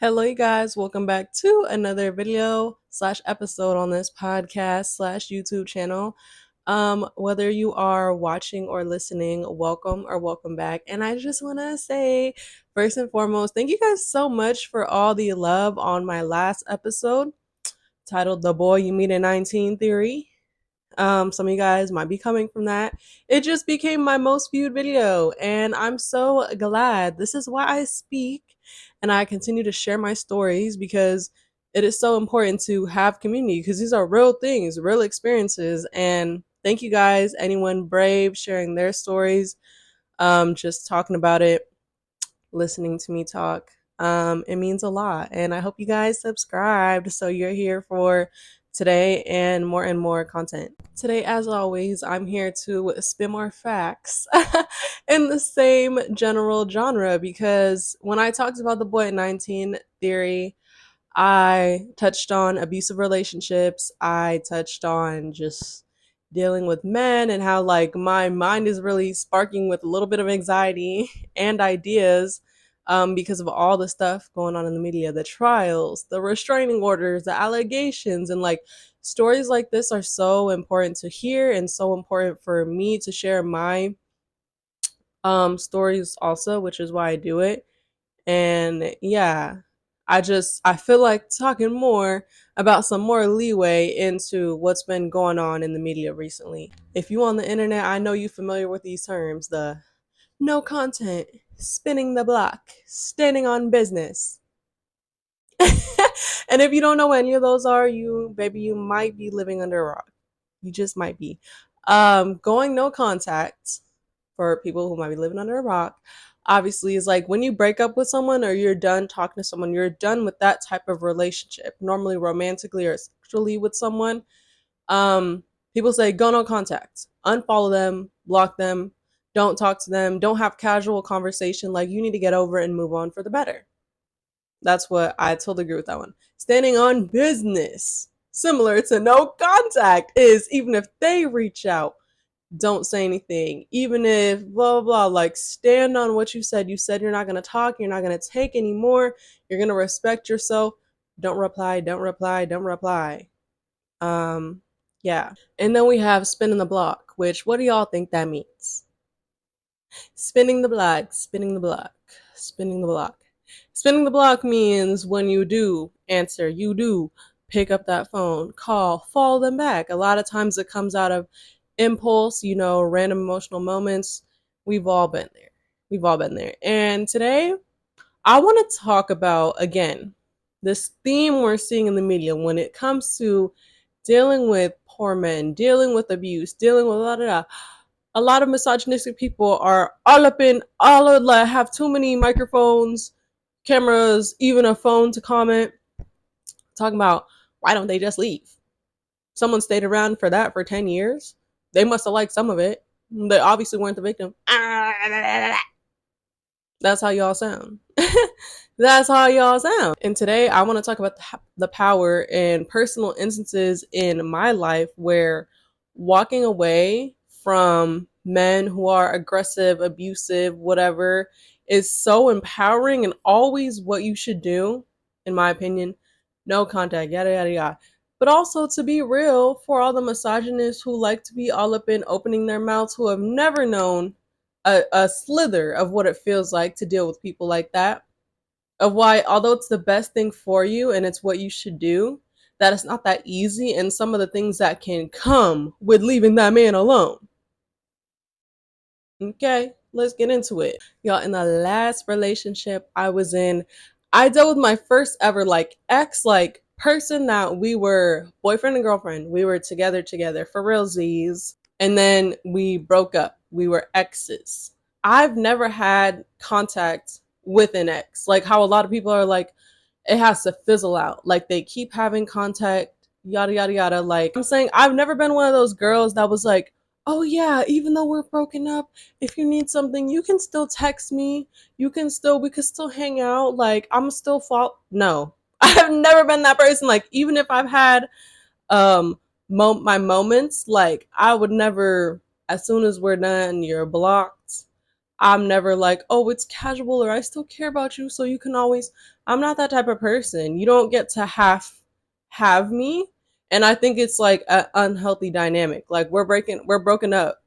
Hello, you guys. Welcome back to another video slash episode on this podcast slash YouTube channel. Whether you are watching or listening, welcome or welcome back. And I just want to say, first and foremost, thank you guys so much for all the love on my last episode titled The Boy You Meet at 19 Theory. Some of you guys might be coming from that. It just became my most viewed video, and I'm so glad. This is why I speak and I continue to share my stories because it is so important to have community because these are real things, real experiences. And thank you guys, anyone brave sharing their stories, just talking about it, listening to me talk. It means a lot. And I hope you guys subscribed so you're here for today and more content. Today, as always, I'm here to spin more facts in the same general genre because when I talked about the boy at 19 theory, I touched on abusive relationships. I touched on just dealing with men and how like my mind is really sparking with a little bit of anxiety and ideas because of all the stuff going on in the media, the trials, the restraining orders, the allegations, and like stories like this are so important to hear and so important for me to share my stories also, which is why I do it. And yeah, I feel like talking more about some more leeway into what's been going on in the media recently. If you on the internet, I know you familiar with these terms, the no content, spinning the block, standing on business. And if you don't know what any of those are, you might be living under a rock. You just might be. Going no contact for people who might be living under a rock obviously is like when you break up with someone or you're done talking to someone, you're done with that type of relationship, normally romantically or sexually with someone. um People say go no contact, unfollow them, block them, don't talk to them, don't have casual conversation, like you need to get over it and move on for the better. That's what I totally agree with that one. Standing on business, similar to no contact, is even if they reach out, don't say anything. Even if blah, blah, blah, like stand on what you said. You said you're not going to talk, you're not going to take anymore, you're going to respect yourself. Don't reply, don't reply, don't reply. Um, yeah. And then we have spinning the block, which what do y'all think that means? Spinning the block, spinning the block, spinning the block. Spinning the block means when you do answer, you do pick up that phone, call, follow them back. A lot of times it comes out of impulse, random emotional moments. We've all been there. We've all been there. And today, I want to talk about, again, this theme we're seeing in the media when it comes to dealing with poor men, dealing with abuse, dealing with a lot of misogynistic people are all up in all of like have too many microphones, cameras, even a phone to comment, talking about why don't they just leave? Someone stayed around for that for 10 years. They must have liked some of it. They obviously weren't the victim. That's how y'all sound. That's how y'all sound. And today I want to talk about the power and personal instances in my life where walking away from men who are aggressive, abusive, whatever, is so empowering and always what you should do, in my opinion. No contact, yada, yada, yada. But also to be real, for all the misogynists who like to be all up in opening their mouths, who have never known a slither of what it feels like to deal with people like that, of why, although it's the best thing for you and it's what you should do, that it's not that easy, and some of the things that can come with leaving that man alone. Okay, let's get into it. Y'all, in the last relationship I was in, I dealt with my first ever like ex, like person that we were boyfriend and girlfriend. We were together for realsies. And then we broke up. We were exes. I've never had contact with an ex. Like how a lot of people are like, it has to fizzle out. Like they keep having contact, yada, yada, yada. Like I'm saying, I've never been one of those girls that was like, oh yeah, even though we're broken up, if you need something, you can still text me. We could still hang out. Like I'm still fault. No, I've never been that person. Like even if I've had um my moments, like I would never, as soon as we're done, you're blocked. I'm never like, oh, it's casual, or I still care about you, so you can always I'm not that type of person. You don't get to have me. And I think it's like an unhealthy dynamic. Like we're broken up.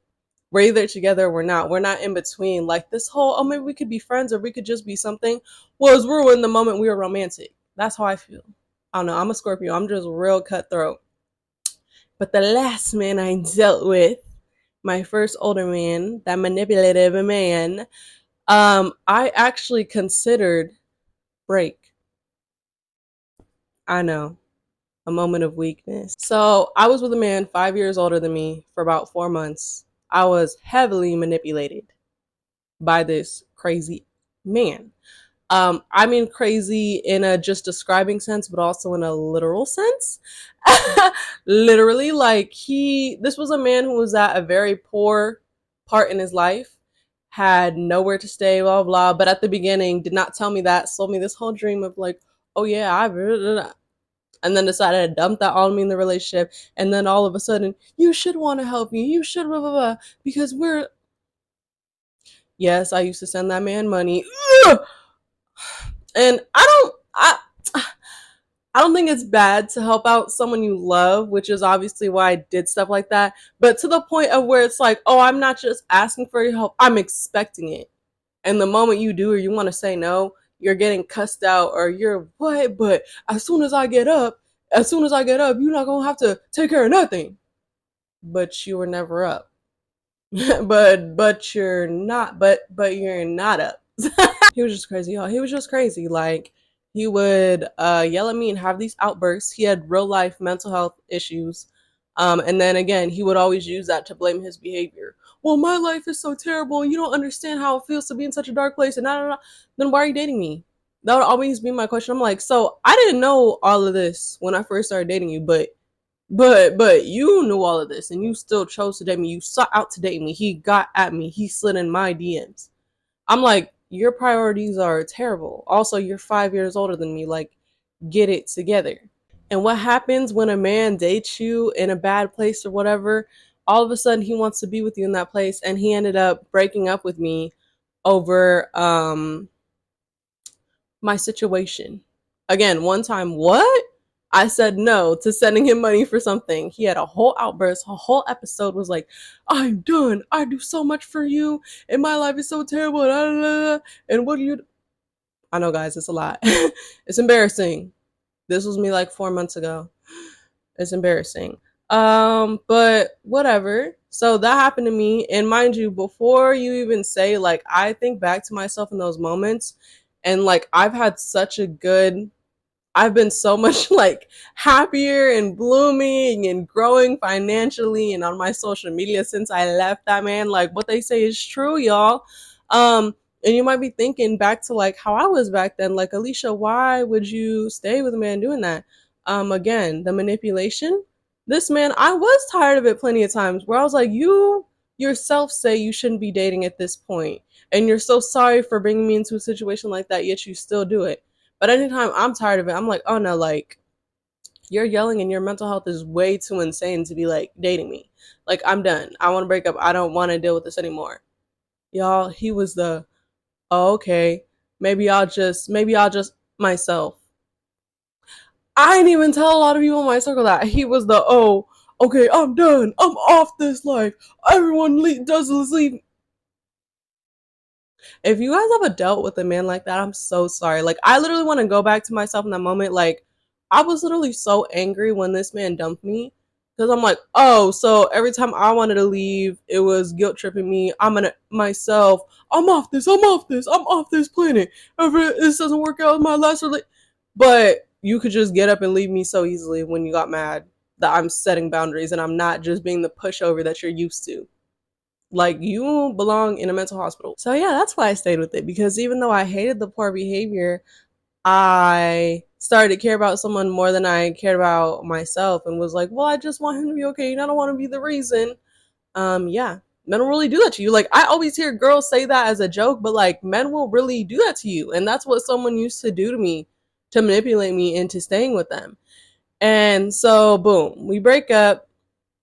We're either together or we're not. We're not in between. Like this whole, oh, maybe we could be friends or we could just be something, was ruined the moment we were romantic. That's how I feel. I don't know. I'm a Scorpio. I'm just real cutthroat. But the last man I dealt with, my first older man, that manipulative man, I actually considered break. I know, a moment of weakness. So I was with a man 5 years older than me for about 4 months. I was heavily manipulated by this crazy man. I mean crazy in a just describing sense, but also in a literal sense. Literally, like this was a man who was at a very poor part in his life, had nowhere to stay, blah blah. But at the beginning, did not tell me that, sold me this whole dream of like, oh yeah, and then decided to dump that on me in the relationship. And then all of a sudden, you should want to help me. You should blah blah blah because we're. Yes, I used to send that man money. Ugh! And I don't think it's bad to help out someone you love, which is obviously why I did stuff like that. But to the point of where it's like, oh, I'm not just asking for your help, I'm expecting it. And the moment you do or you want to say no, you're getting cussed out or you're what? But as soon as I get up, you're not gonna have to take care of nothing. But you were never up. but you're not up. He was just crazy, y'all. He was just crazy. Like he would yell at me and have these outbursts. He had real life mental health issues. And then again, he would always use that to blame his behavior. Well, my life is so terrible and you don't understand how it feels to be in such a dark place and then why are you dating me? That would always be my question. I'm like, so I didn't know all of this when I first started dating you, but you knew all of this and you still chose to date me. You sought out to date me. He got at me. He slid in my DMs. I'm like, your priorities are terrible. Also, you're 5 years older than me. Like, get it together. And what happens when a man dates you in a bad place or whatever? All of a sudden, he wants to be with you in that place, and he ended up breaking up with me over my situation. Again, one time, what? I said no to sending him money for something. He had a whole outburst. A whole episode was like, I'm done. I do so much for you, and my life is so terrible. And what do you. I know, guys, it's a lot. It's embarrassing. This was me like 4 months ago. It's embarrassing. But whatever. So that happened to me. And mind you, before you even say, like, I think back to myself in those moments, and like, I've been so much like happier and blooming and growing financially and on my social media since I left that man. Like what they say is true, y'all. And you might be thinking back to like how I was back then, like Alicia, why would you stay with a man doing that? Again, the manipulation. This man, I was tired of it plenty of times where I was like, you yourself say you shouldn't be dating at this point, and you're so sorry for bringing me into a situation like that, yet you still do it. But anytime I'm tired of it, I'm like, oh no, like you're yelling and your mental health is way too insane to be like dating me. Like I'm done. I want to break up. I don't want to deal with this anymore. Y'all, he was the, oh, okay, maybe I'll just myself. I didn't even tell a lot of people in my circle that he was the, oh, okay, I'm done. I'm off this life. Everyone does leave. If you guys have dealt with a man like that, I'm so sorry. Like, I literally want to go back to myself in that moment. Like, I was literally so angry when this man dumped me because I'm like, oh, so every time I wanted to leave, it was guilt tripping me. I'm gonna myself. I'm off this. I'm off this. I'm off this planet. If this doesn't work out with my last relationship, but you could just get up and leave me so easily when you got mad that I'm setting boundaries and I'm not just being the pushover that you're used to. Like you belong in a mental hospital. So yeah, that's why I stayed with it, because even though I hated the poor behavior, I started to care about someone more than I cared about myself and was like, well, I just want him to be okay and I don't want to be the reason. Yeah. Men will really do that to you. Like I always hear girls say that as a joke, but like men will really do that to you. And that's what someone used to do to me, to manipulate me into staying with them. And so boom, we break up.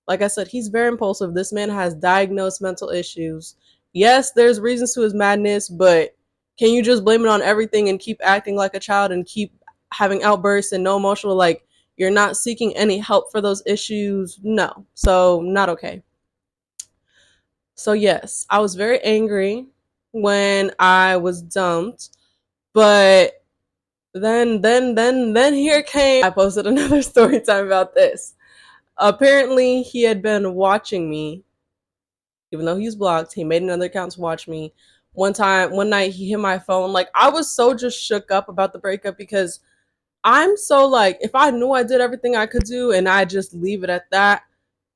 Like I said, he's very impulsive. This man has diagnosed mental issues. Yes, there's reasons to his madness, but Can you just blame it on everything and keep acting like a child and keep having outbursts and no emotional, like you're not seeking any help for those issues? No. So, not okay. So, yes, I was very angry when I was dumped, but then here came, I posted another story time about this. Apparently, he had been watching me, even though he's blocked. He made another account to watch me. One night, he hit my phone. Like, I was so just shook up about the breakup because I'm so like, if I knew I did everything I could do and I just leave it at that,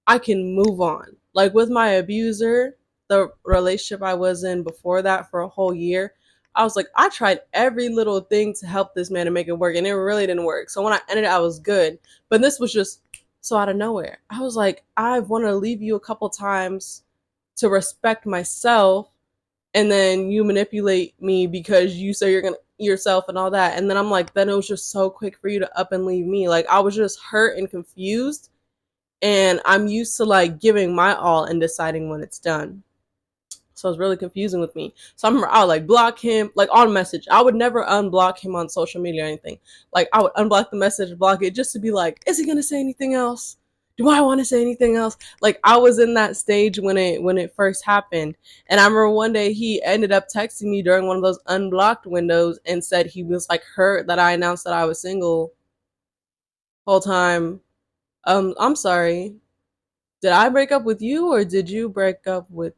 I can move on. Like with my abuser, the relationship I was in before that for a whole year, I was like, I tried every little thing to help this man and make it work, and it really didn't work. So when I ended it, I was good. But this was just so out of nowhere. I was like, I want to leave you a couple times to respect myself, and then you manipulate me because you say you're gonna yourself and all that. And then I'm like, then it was just so quick for you to up and leave me. Like I was just hurt and confused, and I'm used to like giving my all and deciding when it's done. So it was really confusing with me. So I remember I would like block him like on message. I would never unblock him on social media or anything. Like I would unblock the message, block it just to be like, is he gonna say anything else? Do I want to say anything else? Like I was in that stage when it first happened. And I remember one day he ended up texting me during one of those unblocked windows and said he was like hurt that I announced that I was single whole time. I'm sorry. Did I break up with you or did you break up with?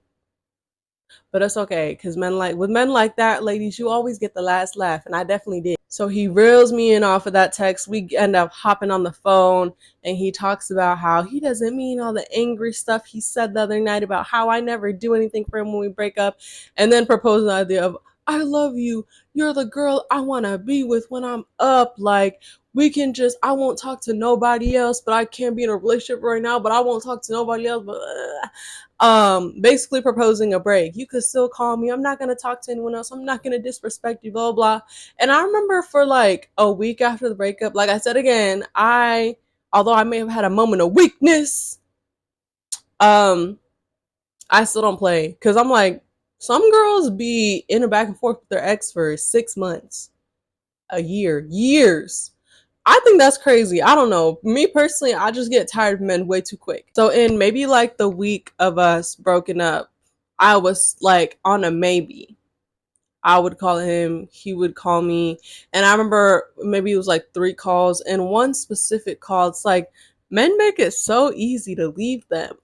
But it's okay, because men like that, ladies, you always get the last laugh, and I definitely did. So he reels me in off of that text. We end up hopping on the phone, and he talks about how he doesn't mean all the angry stuff he said the other night about how I never do anything for him when we break up, and then proposes the idea of I love you. You're the girl I want to be with when I'm up. Like we can just I won't talk to nobody else, but I can't be in a relationship right now, but I won't talk to nobody else, but basically proposing a break. You could still call me. I'm not gonna talk to anyone else. I'm not gonna disrespect you, blah blah. And I remember for like a week after the breakup, like I said again, although I may have had a moment of weakness, um, I still don't play. Cause I'm like, some girls be in a back and forth with their ex for 6 months, a year, years. I think that's crazy. I don't know. Me personally, I just get tired of men way too quick. So in maybe like the week of us broken up, I was like on a maybe. I would call him, he would call me. And I remember maybe it was like 3 calls. And one specific call, it's like men make it so easy to leave them.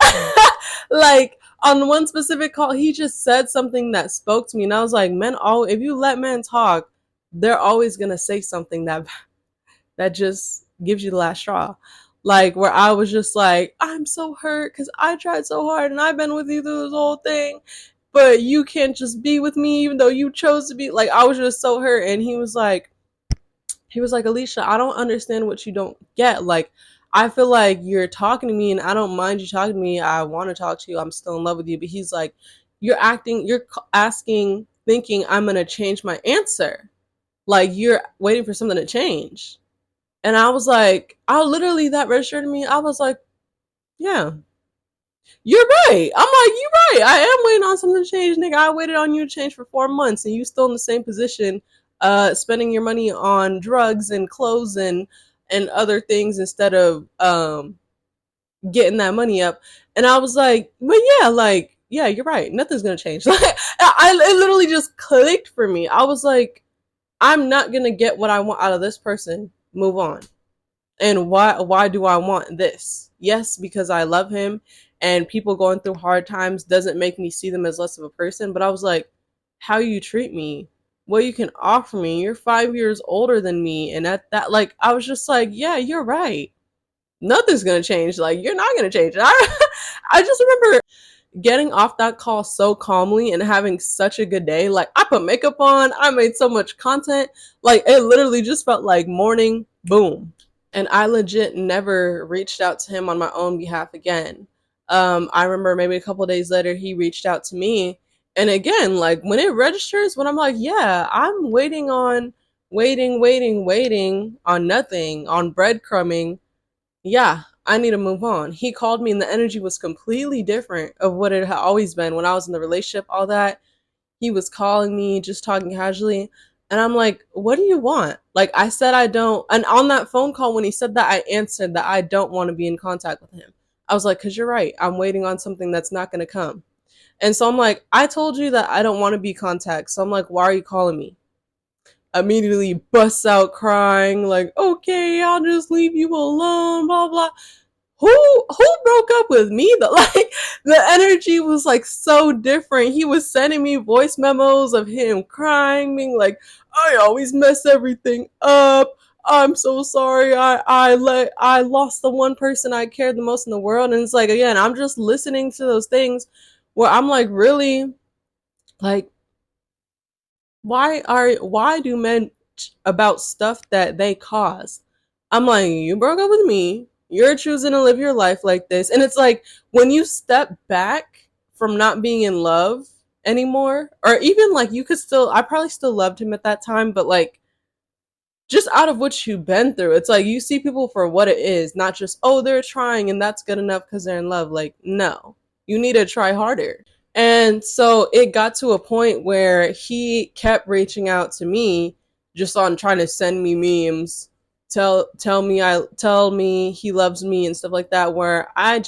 Like on one specific call, he just said something that spoke to me. And I was like, men, if you let men talk, they're always going to say something that just gives you the last straw. Like where I was just like, I'm so hurt because I tried so hard and I've been with you through this whole thing, but you can't just be with me even though you chose to be. Like I was just so hurt, and he was like, Alicia, I don't understand what you don't get. Like I feel like you're talking to me and I don't mind you talking to me. I want to talk to you. I'm still in love with you. But he's like, you're asking, thinking I'm gonna change my answer. Like you're waiting for something to change. And I was like, that registered to me. I was like, yeah, you're right. I'm like, you're right. I am waiting on something to change, nigga. I waited on you to change for 4 months and you still in the same position, spending your money on drugs and clothes and other things instead of getting that money up. And I was like, but yeah, like, yeah, you're right. Nothing's gonna change. Like it literally just clicked for me. I was like, I'm not gonna get what I want out of this person. Move on. And why do I want this? Yes, because I love him, and people going through hard times doesn't make me see them as less of a person. But I was like, how you treat me, what you can offer me. You're 5 years older than me, and at that, like, I was just like, yeah, you're right. Nothing's gonna change. Like, you're not gonna change. I just remember getting off that call so calmly and having such a good day. Like, I put makeup on, I made so much content. Like, it literally just felt like morning, boom. And I legit never reached out to him on my own behalf again. I remember maybe a couple days later he reached out to me, and again, like when it registers, when I'm like, yeah, I'm waiting on nothing, on breadcrumbing. Yeah, I need to move on. He called me, and the energy was completely different of what it had always been when I was in the relationship, all that. He was calling me, just talking casually. And I'm like, what do you want? Like, I said I don't. And on that phone call, when he said that, I answered that I don't want to be in contact with him. I was like, because you're right. I'm waiting on something that's not going to come. And so I'm like, I told you that I don't want to be contact. So I'm like, why are you calling me? Immediately busts out crying, like, okay, I'll just leave you alone, blah, blah. Who broke up with me though? Like, the energy was like so different. He was sending me voice memos of him crying, being like, I always mess everything up. I'm so sorry. I lost the one person I cared the most in the world. And it's like, again, I'm just listening to those things where I'm like, really, like, why do men about stuff that they caused? I'm like, you broke up with me. You're choosing to live your life like this. And it's like, when you step back from not being in love anymore, or even like, you could still, I probably still loved him at that time, but like, just out of what you've been through, it's like you see people for what it is, not just, oh, they're trying and that's good enough because they're in love. Like, no, you need to try harder. And so it got to a point where he kept reaching out to me, just on trying to send me memes, tell me he loves me and stuff like that, where I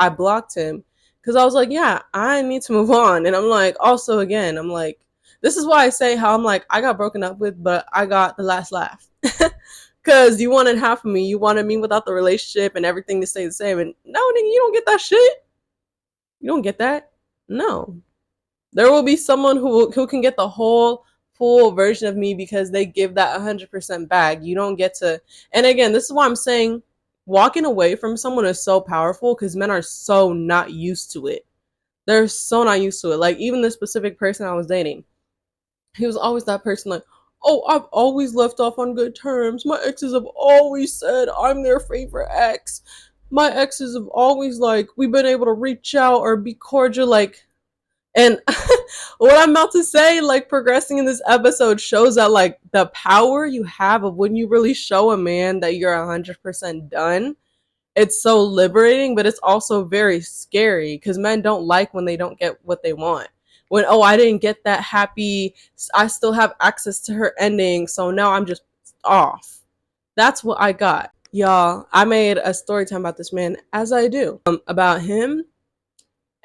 blocked him because I was like, yeah, I need to move on. And I'm like, also, again, I'm like, this is why I say how I'm like, I got broken up with, but I got the last laugh. Because you wanted half of me. You wanted me without the relationship and everything to stay the same. And no, nigga, you don't get that shit. You don't get that. No. There will be someone who can get the whole full version of me because they give that 100% back. You don't get to. And again, this is why I'm saying walking away from someone is so powerful, because men are so not used to it. They're so not used to it. Like, even the specific person I was dating, he was always that person like, oh, I've always left off on good terms. My exes have always said I'm their favorite ex. My exes have always, like, we've been able to reach out or be cordial. Like, and what I'm about to say, like, progressing in this episode shows that, like, the power you have of when you really show a man that you're 100% done. It's so liberating, but it's also very scary because men don't like when they don't get what they want. When, oh, I didn't get that happy, I still have access to her ending, so now I'm just off. That's what I got. Y'all, I made a story time about this man, as I do, about him.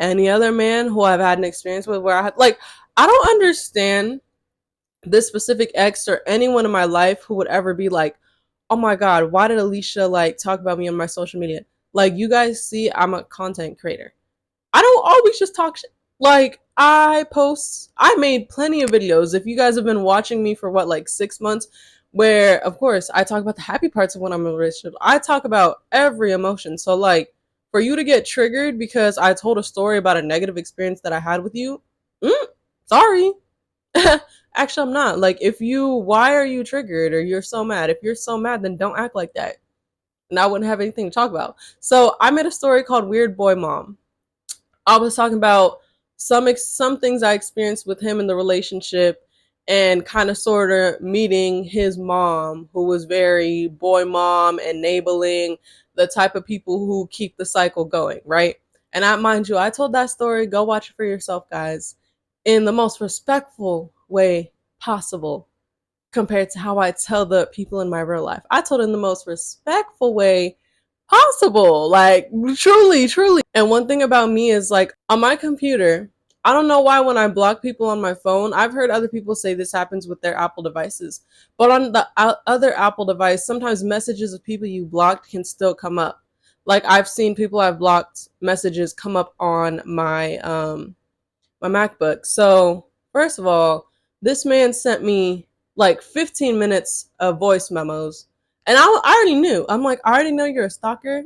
Any other man who I've had an experience with where I had, like, I don't understand this specific ex or anyone in my life who would ever be like, oh my god, why did Alicia like talk about me on my social media? Like, you guys see, I'm a content creator. I don't always just talk shit. Like, I made plenty of videos. If you guys have been watching me for what, like 6 months, where of course I talk about the happy parts of when I'm in a relationship. I talk about every emotion. So like, for you to get triggered because I told a story about a negative experience that I had with you, sorry. Actually, I'm not. Like, why are you triggered or you're so mad? If you're so mad, then don't act like that. And I wouldn't have anything to talk about. So I made a story called Weird Boy Mom. I was talking about some things I experienced with him in the relationship, and kind of sort of meeting his mom, who was very boy mom, enabling, the type of people who keep the cycle going, right? And I, mind you, I told that story. Go watch it for yourself, guys, in the most respectful way possible compared to how I tell the people in my real life. I told it in the most respectful way possible. Like, truly, truly. And one thing about me is, like, on my computer, I don't know why when I block people on my phone, I've heard other people say this happens with their Apple devices. But on the other Apple device, sometimes messages of people you blocked can still come up. Like, I've seen people I've blocked messages come up on my MacBook. So, first of all, this man sent me like 15 minutes of voice memos. And I already knew. I'm like, I already know you're a stalker.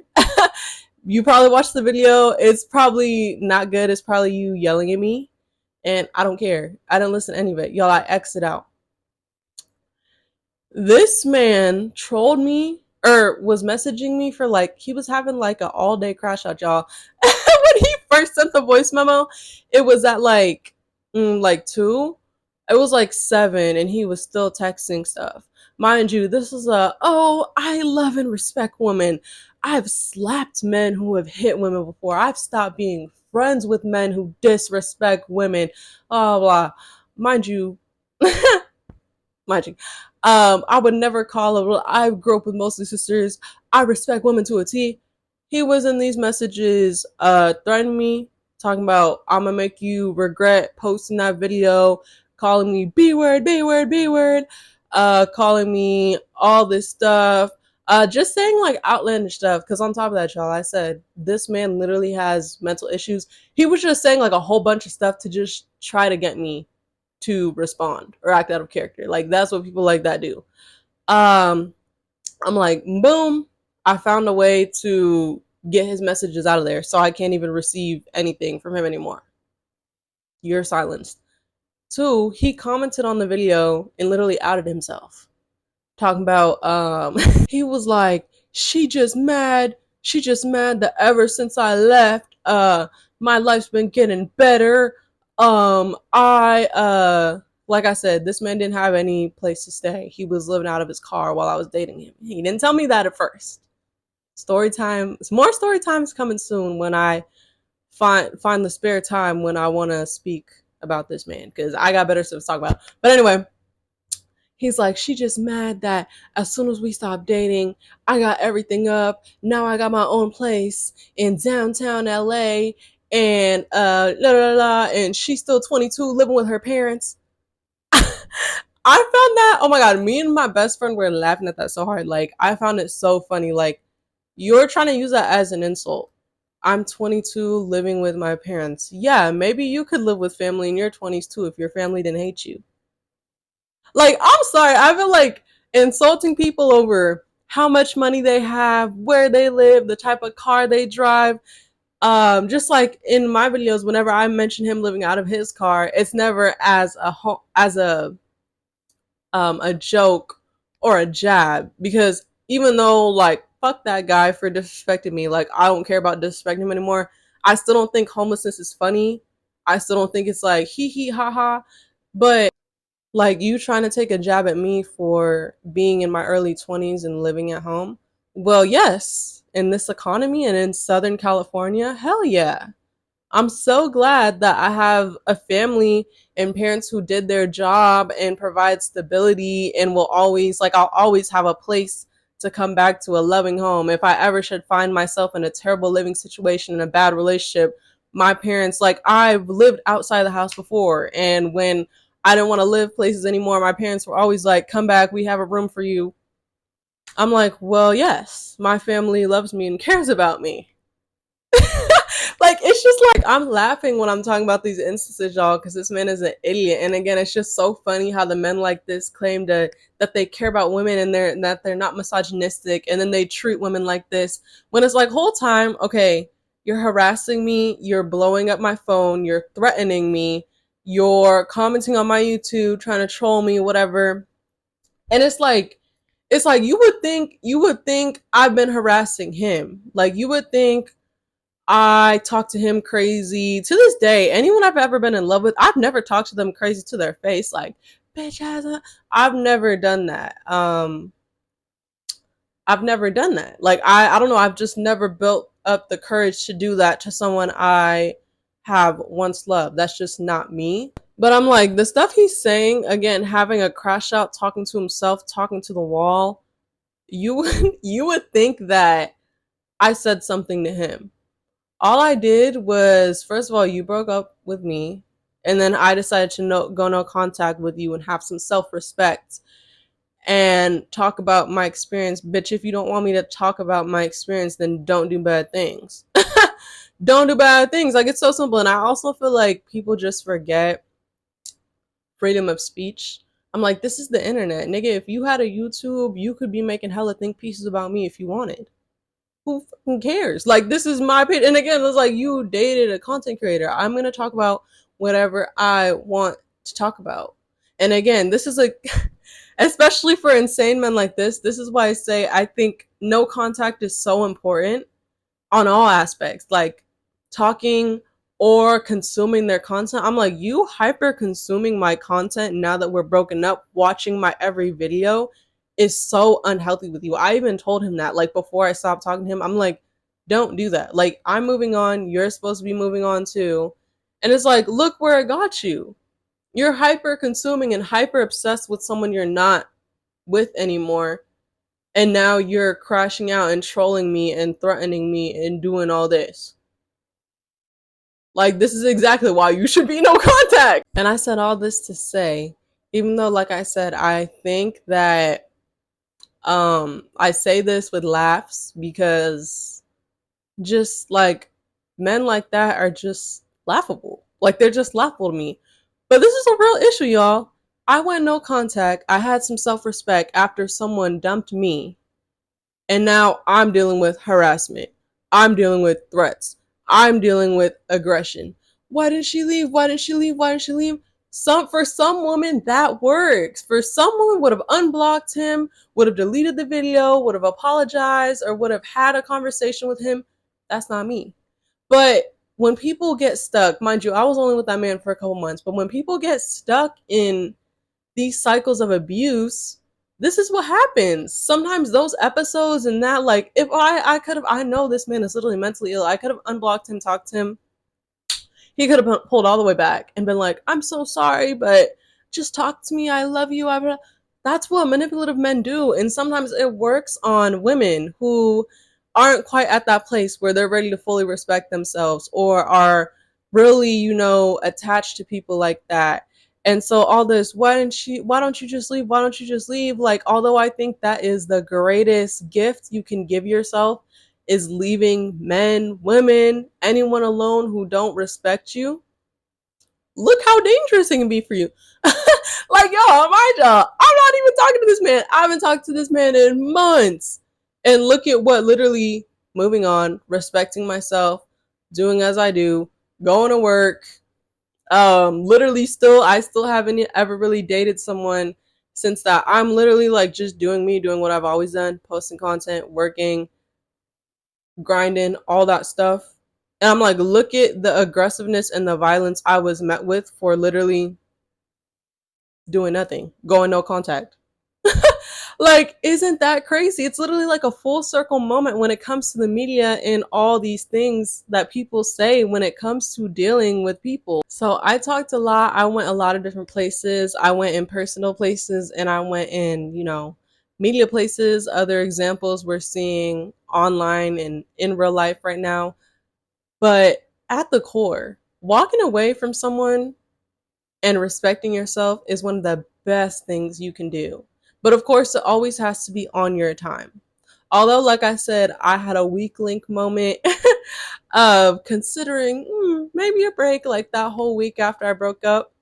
You probably watched the video. It's probably not good. It's probably you yelling at me. And I don't care. I didn't listen to any of it. Y'all, I exit out. This man trolled me, or was messaging me for, like, he was having like an all day crash out, y'all. When he first sent the voice memo, it was at like 2. It was like 7 and he was still texting stuff. Mind you, this is oh, I love and respect woman. I've slapped men who have hit women before. I've stopped being friends with men who disrespect women. Blah blah. Mind you, mind you, I would never call a. I grew up with mostly sisters. I respect women to a T. He was in these messages, threatening me, talking about I'm gonna make you regret posting that video, calling me B word, B word, B word, calling me all this stuff, just saying like outlandish stuff. Because on top of that, y'all, I said this man literally has mental issues. He was just saying like a whole bunch of stuff to just try to get me to respond or act out of character. Like that's what people like that do. Um, I'm like, boom, I found a way to get his messages out of there, so I can't even receive anything from him anymore. You're silenced. Two, he commented on the video and literally outed himself, talking about he was like, she just mad that ever since I left, my life's been getting better. I like I said, this man didn't have any place to stay. He was living out of his car while I was dating him. He didn't tell me that at first. Story time, more story time is coming soon when I find the spare time when I want to speak about this man, because I got better stuff to talk about. But anyway, he's like, she just mad that as soon as we stopped dating, I got everything up. Now I got my own place in downtown LA, and la la la, and she's still 22 living with her parents. I found that, oh my god, me and my best friend were laughing at that so hard. Like, I found it so funny. Like, you're trying to use that as an insult. I'm 22 living with my parents. Yeah, maybe you could live with family in your 20s too if your family didn't hate you. Like, I'm sorry, I feel like insulting people over how much money they have, where they live, the type of car they drive. Just like in my videos, whenever I mention him living out of his car, it's never as a joke or a jab, because even though like fuck that guy for disrespecting me, like I don't care about disrespecting him anymore. I still don't think homelessness is funny. I still don't think it's like hee hee ha ha. But like you trying to take a jab at me for being in my early 20s and living at home. Well, yes, in this economy and in Southern California, hell yeah. I'm so glad that I have a family and parents who did their job and provide stability, and will always, like, I'll always have a place to come back to, a loving home. If I ever should find myself in a terrible living situation, in a bad relationship, my parents, like, I've lived outside the house before, and when I didn't want to live places anymore, my parents were always like, come back, we have a room for you. I'm like, well, yes, my family loves me and cares about me. Like, it's just like I'm laughing when I'm talking about these instances, y'all, because this man is an idiot. And again, it's just so funny how the men like this claim to that they care about women, and they're not misogynistic, and then they treat women like this when it's like, whole time, okay, you're harassing me, you're blowing up my phone, you're threatening me, you're commenting on my YouTube, trying to troll me, whatever. And it's like you would think I've been harassing him. Like, you would think I talk to him crazy. To this day, anyone I've ever been in love with, I've never talked to them crazy to their face, like, bitch ass. I've never done that. I've never done that. Like, I don't know, I've just never built up the courage to do that to someone I have once loved. That's just not me. But I'm like, the stuff he's saying, again, having a crash out, talking to himself, talking to the wall, you would you would think that I said something to him. All I did was, first of all, you broke up with me, and then I decided to go no contact with you and have some self respect and talk about my experience. Bitch, if you don't want me to talk about my experience, then don't do bad things. Don't do bad things. Like, it's so simple. And I also feel like people just forget freedom of speech. I'm like, this is the internet. Nigga, if you had a YouTube, you could be making hella think pieces about me if you wanted. Who fucking cares? Like, this is my opinion. And again, it's like, you dated a content creator. I'm gonna talk about whatever I want to talk about. And again, this is like, especially for insane men like this is why I say I think no contact is so important on all aspects. Like, talking or consuming their content. I'm like, you hyper consuming my content now that we're broken up, watching my every video. is so unhealthy with you. I even told him that, like, before I stopped talking to him. I'm like, don't do that. Like, I'm moving on. You're supposed to be moving on too. And it's like, look where it got you. You're hyper consuming and hyper obsessed with someone you're not with anymore. And now you're crashing out and trolling me and threatening me and doing all this. Like, this is exactly why you should be no contact. And I said all this to say, even though, like I said, I think that I say this with laughs because just like men like that are just laughable. Like, they're just laughable to me. But this is a real issue, y'all. I went no contact. I had some self respect after someone dumped me. And now I'm dealing with harassment. I'm dealing with threats. I'm dealing with aggression. Why didn't she leave? Why didn't she leave? Why didn't she leave? For some woman that works. For some woman would have unblocked him, would have deleted the video, would have apologized, or would have had a conversation with him. That's not me. But when people get stuck, mind you, I was only with that man for a couple months, but when people get stuck in these cycles of abuse, this is what happens. Sometimes those episodes and that, like, if I could have, I know this man is literally mentally ill. I could have unblocked him, talked to him. He could have pulled all the way back and been like, I'm so sorry, but just talk to me. I love you. That's what manipulative men do. And sometimes it works on women who aren't quite at that place where they're ready to fully respect themselves or are really, attached to people like that. And so all this, why don't you just leave? Why don't you just leave? Like, although I think that is the greatest gift you can give yourself, is leaving men, women, anyone alone who don't respect you. Look how dangerous it can be for you. Like, y'all, my job. I'm not even talking to this man. I haven't talked to this man in months. And look at what literally moving on, respecting myself, doing as I do, going to work. Literally I still haven't ever really dated someone since that. I'm literally like just doing me, doing what I've always done, posting content, working, grinding, all that stuff. And I'm like, look at the aggressiveness and the violence I was met with for literally doing nothing, going no contact. Like, isn't that crazy? It's literally like a full circle moment when it comes to the media and all these things that people say when it comes to dealing with people. So I talked a lot. I went a lot of different places. I went in personal places and I went in, media places. Other examples we're seeing online and in real life right now. But at the core, walking away from someone and respecting yourself is one of the best things you can do. But of course, it always has to be on your time. Although, like I said, I had a weak link moment of considering maybe a break like that whole week after I broke up.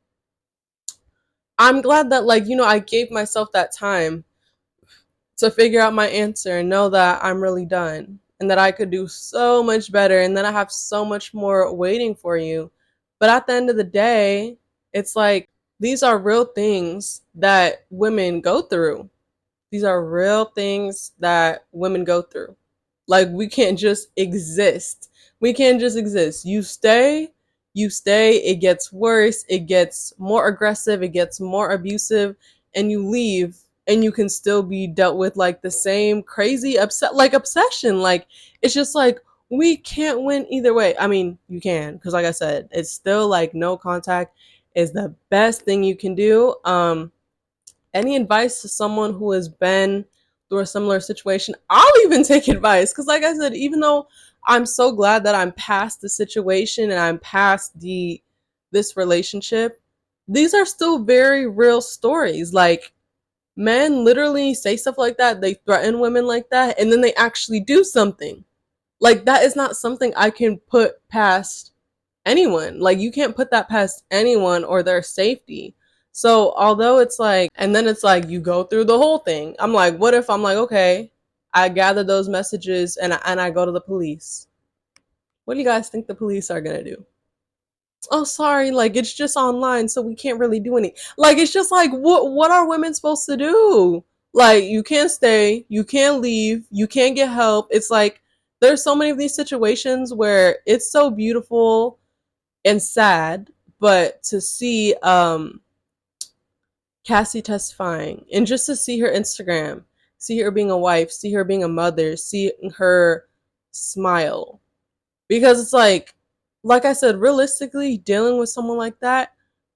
I'm glad that, like, I gave myself that time to figure out my answer and know that I'm really done and that I could do so much better and that I have so much more waiting for you. But at the end of the day, it's like these are real things that women go through. These are real things that women go through. Like, we can't just exist. We can't just exist. You stay, it gets worse, it gets more aggressive, it gets more abusive, and you leave and you can still be dealt with like the same crazy obsession. Like, it's just like we can't win either way. I mean, you can, because like I said, it's still like no contact is the best thing you can do. Any advice to someone who has been through a similar situation? I'll even take advice because, like I said, even though I'm so glad that I'm past the situation and I'm past this relationship, these are still very real stories. Like, men literally say stuff like that, they threaten women like that, and then they actually do something. Like, that is not something I can put past anyone. Like, you can't put that past anyone or their safety. So although it's like, and then it's like you go through the whole thing. I'm like, what if I'm like, okay, I gather those messages and I go to the police. What do you guys think the police are gonna do? Oh, sorry, like, it's just online, so we can't really do any. Like, it's just like, what are women supposed to do? Like, you can't stay, you can't leave, you can't get help. It's like there's so many of these situations where it's so beautiful and sad, but to see Cassie testifying, and just to see her Instagram, see her being a wife, see her being a mother, see her smile. Because it's like I said, realistically, dealing with someone like that,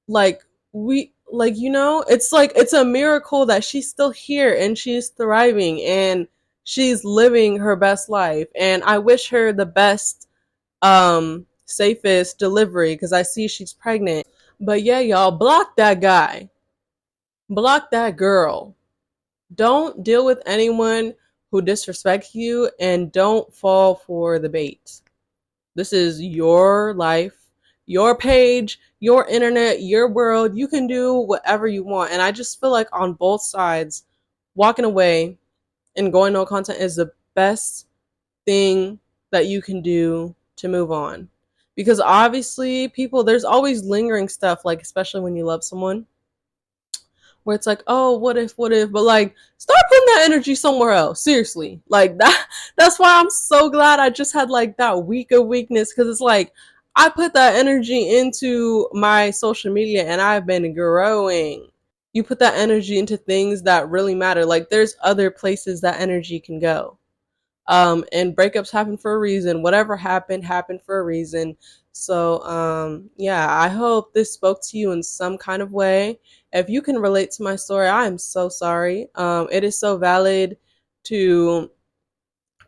like it's like it's a miracle that she's still here and she's thriving and she's living her best life. And I wish her the best, safest delivery because I see she's pregnant. But yeah, y'all, block that guy. Block that girl. Don't deal with anyone who disrespects you and don't fall for the bait. This is your life, your page, your internet, your world. You can do whatever you want. And I just feel like on both sides, walking away and going no content is the best thing that you can do to move on. Because obviously, people, there's always lingering stuff, like, especially when you love someone where it's like, oh, what if, but like, start putting that energy somewhere else. Seriously, like that. That's why I'm so glad I just had like that week of weakness because it's like I put that energy into my social media and I've been growing. You put that energy into things that really matter. Like there's other places that energy can go. And breakups happen for a reason. Whatever happened happened for a reason. So yeah, I hope this spoke to you in some kind of way. If you can relate to my story, I am so sorry. It is so valid to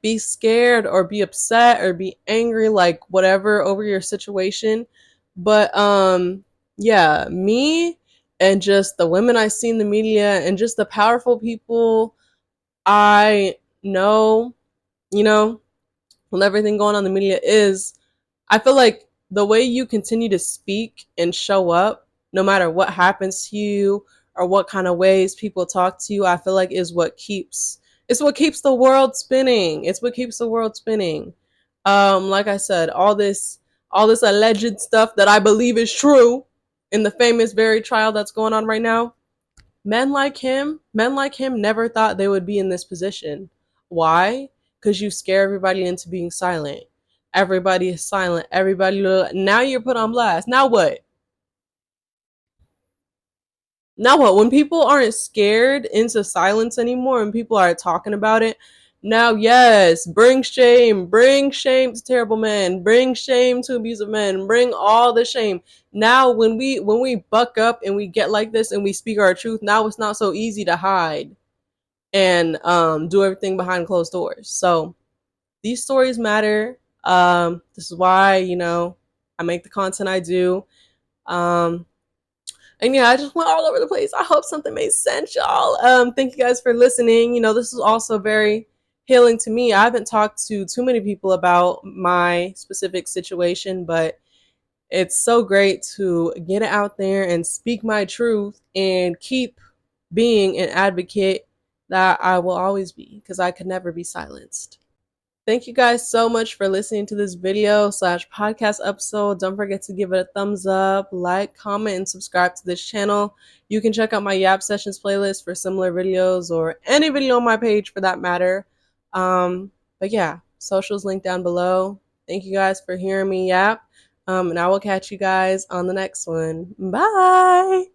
be scared or be upset or be angry, like whatever, over your situation. But yeah, me and just the women I see in the media and just the powerful people I know, you know, with everything going on in the media, is I feel like the way you continue to speak and show up, no matter what happens to you or what kind of ways people talk to you, I feel like is what keeps the world spinning. It's what keeps the world spinning. Like I said, all this alleged stuff that I believe is true in the famous Very trial that's going on right now. Men like him never thought they would be in this position. Why? Because you scare everybody into being silent. Everybody is silent. Now you're put on blast. Now what? Now what? When people aren't scared into silence anymore and people are talking about it, now yes, bring shame to terrible men, bring shame to abusive men, bring all the shame. Now when we buck up and we get like this and we speak our truth, now it's not so easy to hide and do everything behind closed doors. So these stories matter. This is why, I make the content I do. Um, and yeah, I just went all over the place. I hope something made sense, y'all. Thank you guys for listening. This is also very healing to me. I haven't talked to too many people about my specific situation, but it's so great to get it out there and speak my truth and keep being an advocate that I will always be because I could never be silenced. Thank you guys so much for listening to this video / podcast episode. Don't forget to give it a thumbs up, like, comment, and subscribe to this channel. You can check out my Yap Sessions playlist for similar videos or any video on my page for that matter. But yeah, socials linked down below. Thank you guys for hearing me yap. And I will catch you guys on the next one. Bye!